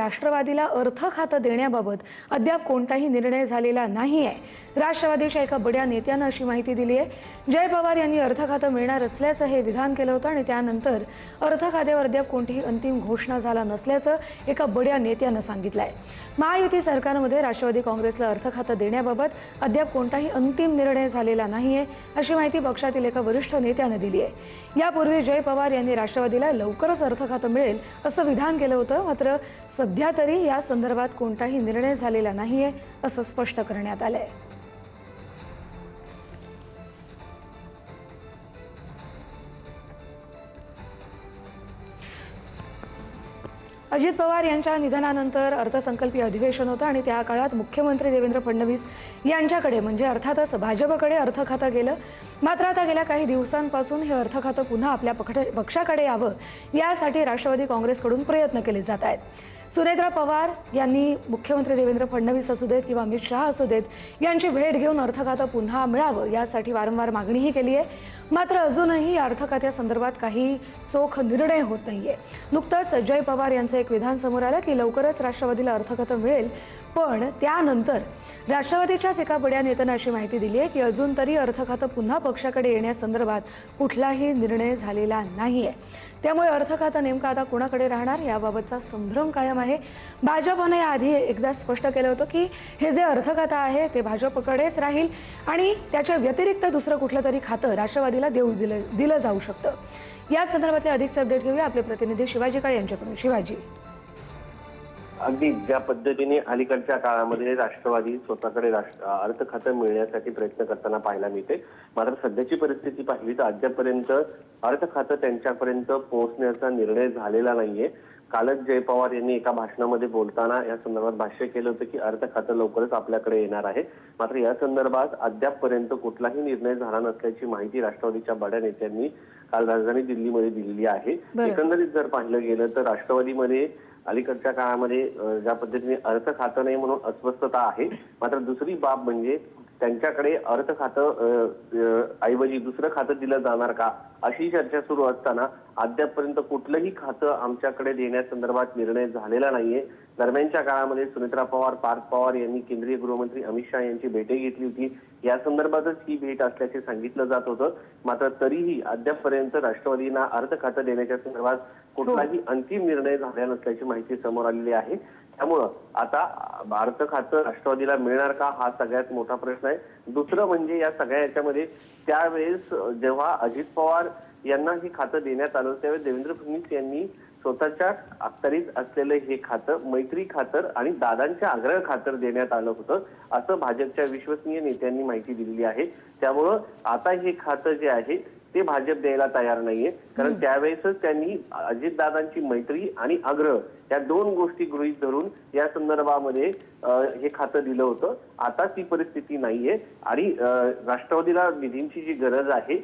राष्ट्रवादीला अर्थ खातं देण्याबाबत अद्याप कोणताही निर्णय झालेला नाही आहे। राष्ट्रवादीच्या एका बड्या नेत्यानं अशी माहिती दिली आहे। जय पवार यांनी अर्थ खातं मिळणार असल्याचं हे विधान केलं होतं आणि त्यानंतर अर्थ खात्यावर अद्याप कोणतीही अंतिम घोषणा झाला नसल्याचं एका बड्या नेत्यानं सांगितलं आहे। महायुती सरकारमध्ये राष्ट्रवादी काँग्रेसला अर्थ खातं देण्याबाबत अद्याप कोणताही अंतिम निर्णय झालेला नाहीये, अशी माहिती पक्षातील एका वरिष्ठ नेत्यानं दिली आहे। यापूर्वी जय पवार यांनी राष्ट्रवादीला लवकरच अर्थ खातं मिळेल असं विधान केलं होतं, मात्र सध्या तरी या संदर्भात कोणताही निर्णय झालेला नाहीये असं स्पष्ट करण्यात आलंय। अजित पवार यांच्या निधनानंतर अर्थसंकल्पीय अधिवेशन होतं आणि त्या काळात मुख्यमंत्री देवेंद्र फडणवीस यांच्याकडे म्हणजे अर्थातच भाजपकडे अर्थ खातं गेलं। मात्र आता गेल्या काही दिवसांपासून हे अर्थ खातं पुन्हा आपल्या पक्षाकडे यावं यासाठी राष्ट्रवादी काँग्रेसकडून प्रयत्न केले जात आहेत। सुनेत्रा पवार यांनी मुख्यमंत्री देवेंद्र फडणवीस असू देत किंवा अमित शहा असू देत यांची भेट घेऊन अर्थ खातं पुन्हा मिळावं यासाठी वारंवार मागणीही केली आहे। मात्र अजूनही अर्थ खात्यासंदर्भात काही चोख निर्णय होत नाहीये। नुकतंच जय पवार यांचं एक विधान समोर आलं की लवकरच राष्ट्रवादीला अर्थ खातं मिळेल, पण त्यानंतर राष्ट्रवादीच्याच एका बड्या नेत्यानं अशी माहिती दिली आहे की अजून तरी अर्थ खातं पुन्हा पक्षाकडे येण्यासंदर्भात कुठलाही निर्णय झालेला नाहीये। त्यामुळे अर्थ खातं नेमकं आता कोणाकडे राहणार याबाबतचा संभ्रम कायम आहे। भाजपने याआधी एकदा स्पष्ट केलं होतं की हे जे अर्थ खातं आहे ते भाजपकडेच राहील आणि त्याच्या व्यतिरिक्त दुसरं कुठलं तरी खातं राष्ट्रवादीला दिलं जाऊ शकतं। या संदर्भातले अधिकचे अपडेट घेऊया आपले प्रतिनिधी शिवाजी काळे यांच्याकडून। शिवाजी, अगदी ज्या पद्धतीने अलीकडच्या काळामध्ये राष्ट्रवादी स्वतःकडे अर्थ खातं मिळण्यासाठी प्रयत्न करताना पाहायला मिळते, मात्र सध्याची परिस्थिती पाहिली तर अद्यापर्यंत अर्थ खातं त्यांच्यापर्यंत पोहोचण्याचा निर्णय झालेला नाहीये। कालच जय पवार यांनी एका भाषणामध्ये बोलताना या संदर्भात भाष्य केलं होतं की अर्थ खातं लवकरच आपल्याकडे येणार आहे, मात्र या संदर्भात अद्यापपर्यंत कुठलाही निर्णय झाला नसल्याची माहिती राष्ट्रवादीच्या बड्या नेत्यांनी काल राजधानी दिल्लीमध्ये दिलेली आहे। एकंदरीत जर पाहिलं गेलं तर राष्ट्रवादीमध्ये अलीकडच्या काळामध्ये ज्या पद्धतीने अर्थ खातं नाही म्हणून अस्वस्थता आहे, मात्र दुसरी बाब म्हणजे त्यांच्याकडे अर्थ खातं ऐवजी दुसरं खातं दिलं जाणार का अशी चर्चा सुरू असताना अद्यापपर्यंत कुठलंही खातं आमच्याकडे देण्यासंदर्भात निर्णय झालेला नाहीये। दरम्यानच्या काळामध्ये सुनेत्रा पवार, पार्थ पवार यांनी केंद्रीय गृहमंत्री अमित शहा यांची भेटही घेतली होती। या संदर्भातच ही भेट असल्याचे सांगितलं जात होतं, मात्र तरीही अद्यापपर्यंत राष्ट्रवादीला अर्थ खातं देण्याच्या संदर्भात कुठलाही अंतिम निर्णय झाला नसल्याची माहिती समोर आलेली आहे। त्यामुळं आता अर्थ खातं राष्ट्रवादीला मिळणार का हा सगळ्यात मोठा प्रश्न आहे। दुसरं म्हणजे या सगळ्या याच्यामध्ये त्यावेळेस जेव्हा अजित पवार यांना हे खातं देण्यात आलं त्यावेळेस देवेंद्र फडणवीस यांनी स्वतःच्या अखत्यारीत असलेलं हे खातं मैत्री खातर आणि दादांच्या आग्रह खातर देण्यात आलं होतं असं भाजपच्या विश्वसनीय नेत्यांनी माहिती दिलेली आहे। त्यामुळं आता हे खातं जे आहे ते भाजप द्यायला तयार नाहीये, कारण त्यावेळेसच त्यांनी अजितदादांची मैत्री आणि आग्रह या दोन गोष्टी गृहीत धरून या संदर्भामध्ये हे खातं दिलं होतं। आता ती परिस्थिती नाहीये आणि राष्ट्रवादीला निधींची जी गरज आहे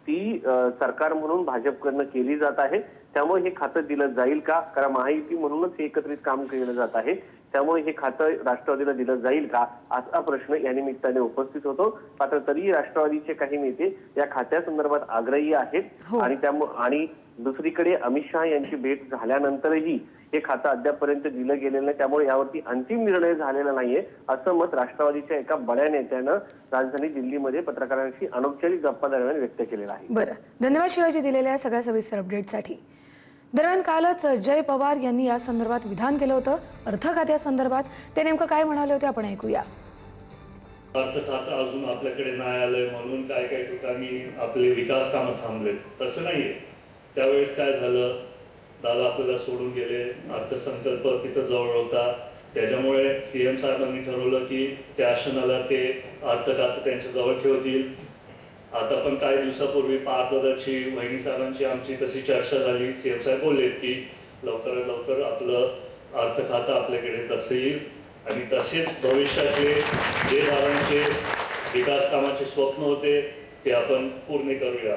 ती सरकार म्हणून भाजपकडनं केली जात आहे। त्यामुळे हे खातं दिलं जाईल का, कारण महायुती म्हणूनच हे एकत्रित काम केलं जात आहे, त्यामुळे हे खातं राष्ट्रवादीला दिलं जाईल का असा प्रश्न या निमित्ताने उपस्थित होतो। मात्र तरीही राष्ट्रवादीचे काही नेते या खात्यासंदर्भात आग्रही आहेत आणि दुसरीकडे अमित शहा यांची भेट झाल्यानंतरही हे खातं अद्यापपर्यंत दिलं गेलेलं नाही, त्यामुळे यावरती अंतिम निर्णय झालेला नाहीये असं मत राष्ट्रवादीच्या एका बड्या नेत्यानं राजधानी दिल्लीमध्ये पत्रकारांशी अनौपचारिक गप्पा दरम्यान व्यक्त केलेला आहे। बरं, धन्यवाद शिवाजी दिलेल्या सगळ्या सविस्तर अपडेटसाठी। दरम्यान कालच जय पवार यांनी या संदर्भात विधान केलं होतं अर्थ खात्यासंदर्भात। ते नेमकं काय म्हणाले होते आपण ऐकूया। अर्थ खातं अजून आपल्याकडे नाही आलंय म्हणून काय काय ठिकाणी आपले विकास कामं थांबलेत, तसं नाहीये। त्यावेळेस काय झालं, दादा आपल्याला सोडून गेले, अर्थसंकल्प तिथं जवळ होता, त्याच्यामुळे सीएम साहेबांनी ठरवलं की त्या क्षणाला ते अर्थ खातं त्यांच्या जवळ ठेवतील। आता पण काही दिवसापूर्वी पार्थदादाची वहिनी साहेबांची आमची तशी चर्चा झाली, सीएम साहेब बोलले की लवकरात लवकर आपलं अर्थ खातं आपल्याकडे तसं येईल आणि तसेच भविष्यातले जे दादांचे विकास कामाचे स्वप्न होते ते आपण पूर्ण करूया।